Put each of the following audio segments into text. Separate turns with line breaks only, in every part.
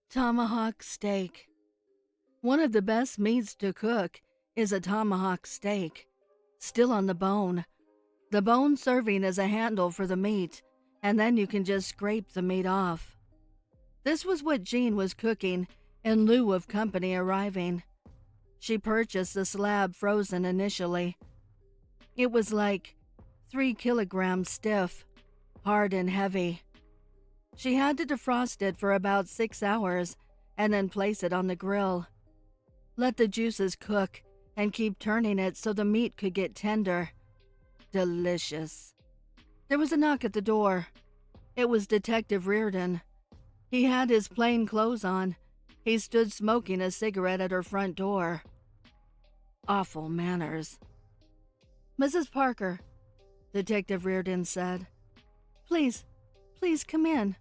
Tomahawk Steak. One of the best meats to cook is a tomahawk steak, still on the bone. The bone serving as a handle for the meat, and then you can just scrape the meat off. This was what Jean was cooking in lieu of company arriving. She purchased the slab frozen initially. It was like 3 kilograms stiff, hard and heavy. She had to defrost it for about 6 hours and then place it on the grill. Let the juices cook and keep turning it so the meat could get tender. Delicious. There was a knock at the door. It was Detective Reardon. He had his plain clothes on. He stood smoking a cigarette at her front door. Awful manners. "Mrs. Parker," Detective Reardon said. Please come in,"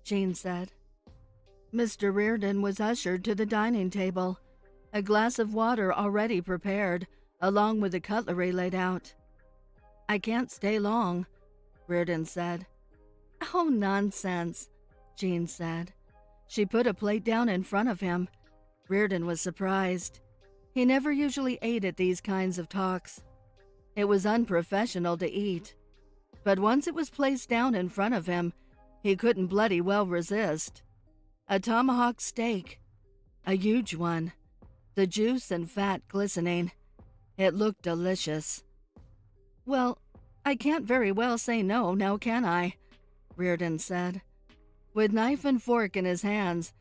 Jean said. Mr. Reardon was ushered to the dining table, a glass of water already prepared, along with the cutlery laid out. "I can't stay long," Reardon said. "Oh, nonsense," Jean said. She put a plate down in front of him. Reardon was surprised. He never usually ate at these kinds of talks. It was unprofessional to eat. But once it was placed down in front of him, he couldn't bloody well resist. A tomahawk steak. A huge one. The juice and fat glistening. It looked delicious. "Well, I can't very well say no, now can I?" Reardon said. With knife and fork in his hands,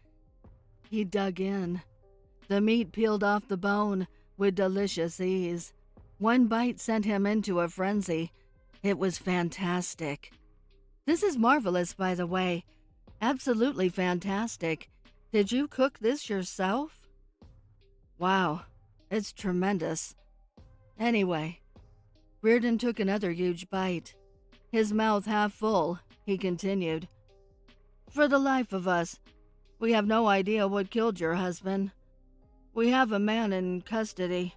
he dug in. The meat peeled off the bone with delicious ease. One bite sent him into a frenzy. It was fantastic. "This is marvelous, by the way. Absolutely fantastic. Did you cook this yourself?" "Wow, it's tremendous." Anyway, Reardon took another huge bite. His mouth half full, he continued. "For the life of us, we have no idea what killed your husband. We have a man in custody.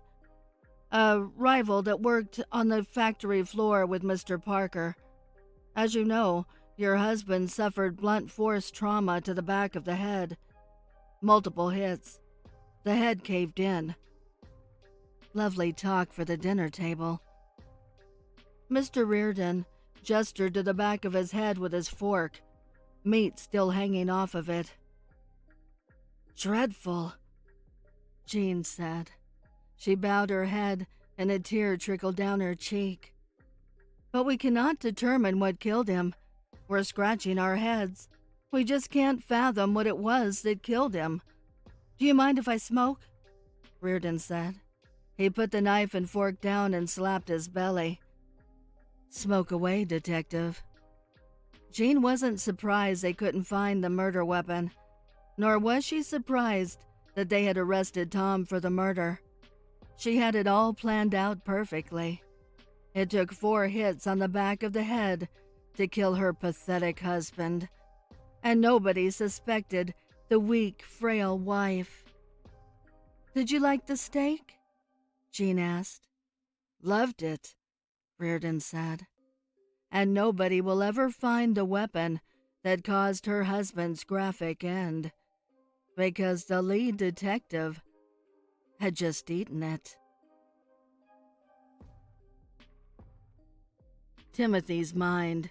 A rival that worked on the factory floor with Mr. Parker. As you know, your husband suffered blunt force trauma to the back of the head. Multiple hits. The head caved in." Lovely talk for the dinner table. Mr. Reardon gestured to the back of his head with his fork, meat still hanging off of it. "Dreadful," Jean said. She bowed her head and a tear trickled down her cheek. "But we cannot determine what killed him. We're scratching our heads. We just can't fathom what it was that killed him. Do you mind if I smoke?" Reardon said. He put the knife and fork down and slapped his belly. "Smoke away, Detective." Jean wasn't surprised they couldn't find the murder weapon, nor was she surprised that they had arrested Tom for the murder. She had it all planned out perfectly. It took 4 hits on the back of the head to kill her pathetic husband, and nobody suspected the weak, frail wife. "Did you like the steak?" Jean asked. "Loved it," Reardon said. "And nobody will ever find the weapon that caused her husband's graphic end, because the lead detective had just eaten it." Timothy's mind.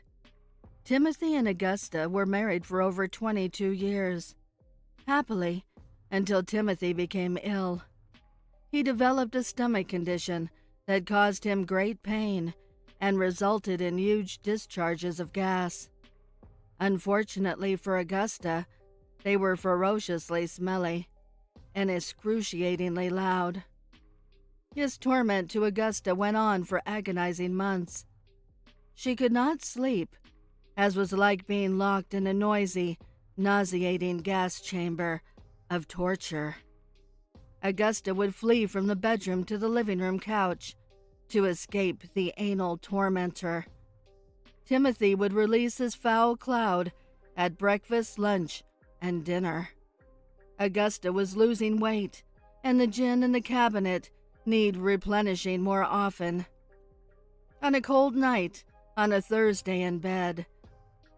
Timothy and Augusta were married for over 22 years. Happily, until Timothy became ill. He developed a stomach condition that caused him great pain and resulted in huge discharges of gas. Unfortunately for Augusta, they were ferociously smelly and excruciatingly loud. His torment to Augusta went on for agonizing months. She could not sleep, as was like being locked in a noisy, nauseating gas chamber of torture. Augusta would flee from the bedroom to the living room couch to escape the anal tormentor. Timothy would release his foul cloud at breakfast, lunch, and dinner. Augusta was losing weight, and the gin in the cabinet need replenishing more often. On a cold night, on a Thursday in bed,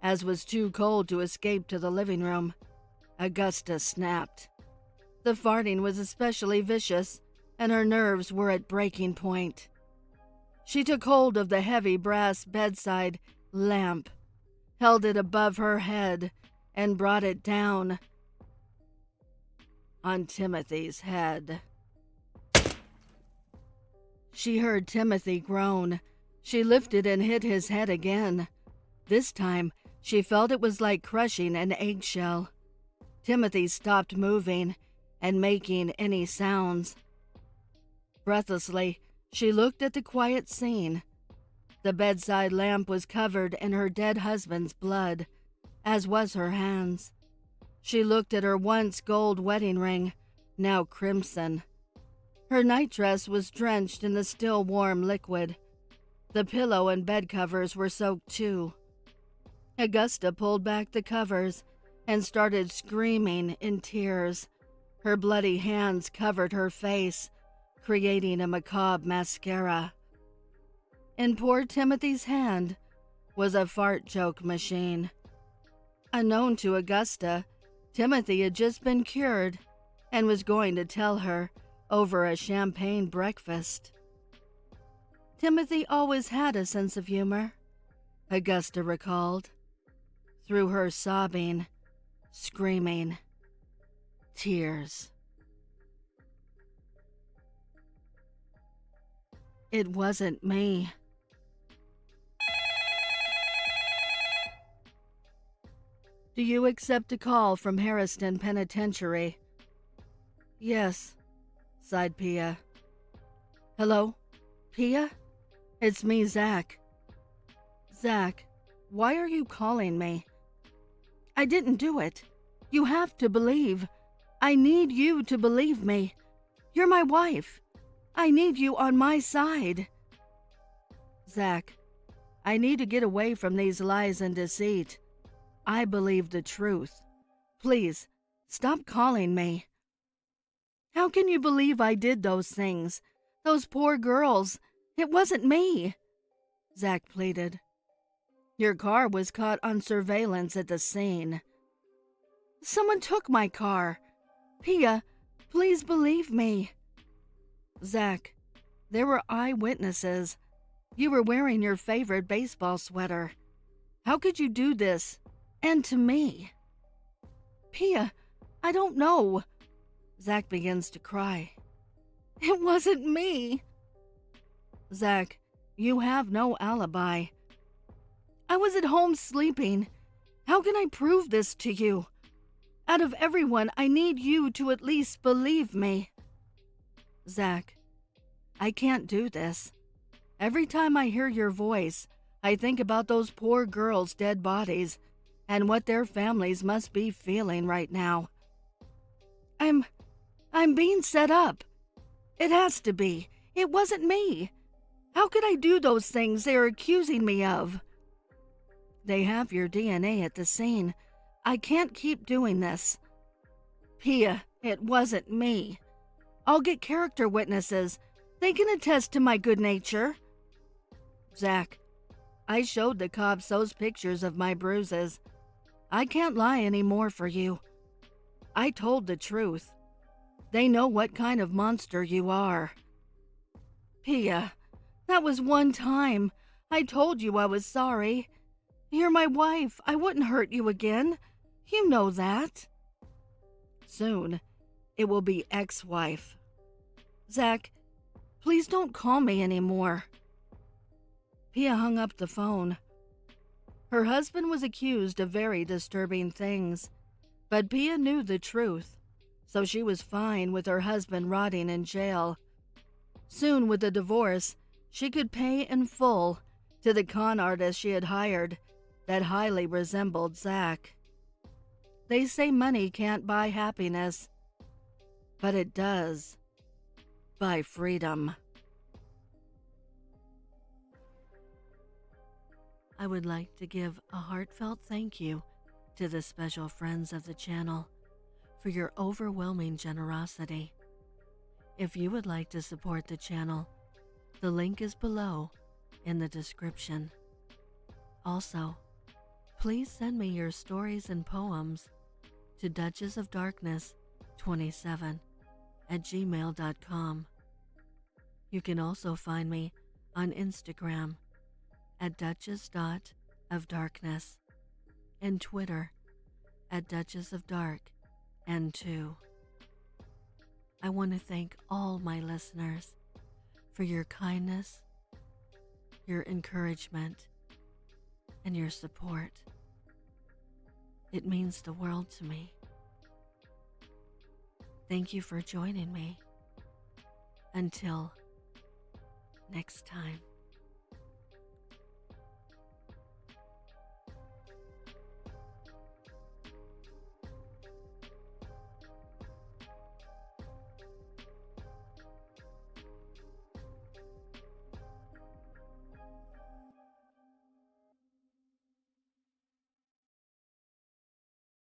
as was too cold to escape to the living room, Augusta snapped. The farting was especially vicious, and her nerves were at breaking point. She took hold of the heavy brass bedside lamp, held it above her head, and brought it down on Timothy's head. She heard Timothy groan. She lifted and hit his head again. This time, she felt it was like crushing an eggshell. Timothy stopped moving and making any sounds. Breathlessly, she looked at the quiet scene. The bedside lamp was covered in her dead husband's blood, as was her hands. She looked at her once gold wedding ring, now crimson. Her nightdress was drenched in the still warm liquid. The pillow and bed covers were soaked too. Augusta pulled back the covers and started screaming in tears. Her bloody hands covered her face, creating a macabre mascara. In poor Timothy's hand was a fart joke machine. Unknown to Augusta, Timothy had just been cured and was going to tell her over a champagne breakfast. Timothy always had a sense of humor, Augusta recalled, through her sobbing, screaming, tears. It wasn't me. Do you accept a call from Harriston Penitentiary? Yes, sighed Pia. Hello, Pia? It's me, Zach. Zach, why are you calling me? I didn't do it. You have to believe. I need you to believe me. You're my wife. I need you on my side. Zach, I need to get away from these lies and deceit. I believe the truth. Please, stop calling me. How can you believe I did those things? Those poor girls. It wasn't me, Zach pleaded. Your car was caught on surveillance at the scene. Someone took my car. Pia, please believe me. Zach, there were eyewitnesses. You were wearing your favorite baseball sweater. How could you do this? And to me? Pia, I don't know. Zach begins to cry. It wasn't me. Zach, you have no alibi. I was at home sleeping. How can I prove this to you? Out of everyone, I need you to at least believe me. Zach, I can't do this. Every time I hear your voice, I think about those poor girls' dead bodies and what their families must be feeling right now. I'm being set up. It has to be. It wasn't me. How could I do those things they're accusing me of? They have your DNA at the scene. I can't keep doing this. Pia, it wasn't me. I'll get character witnesses. They can attest to my good nature. Zach, I showed the cops those pictures of my bruises. I can't lie anymore for you. I told the truth. They know what kind of monster you are. Pia, that was one time. I told you I was sorry. You're my wife. I wouldn't hurt you again. You know that. Soon, it will be ex-wife. Zach, please don't call me anymore. Pia hung up the phone. Her husband was accused of very disturbing things, but Pia knew the truth, so she was fine with her husband rotting in jail. Soon, with the divorce, she could pay in full to the con artist she had hired that highly resembled Zach. They say money can't buy happiness, but it does buy freedom. I would like to give a heartfelt thank you to the special friends of the channel for your overwhelming generosity. If you would like to support the channel, the link is below in the description. Also, please send me your stories and poems to duchessofdarkness27@gmail.com. You can also find me on Instagram at duchess.ofdarkness and Twitter at duchessofdark and 2. I want to thank all my listeners for your kindness, your encouragement, and your support. It means the world to me. Thank you for joining me. Until next time.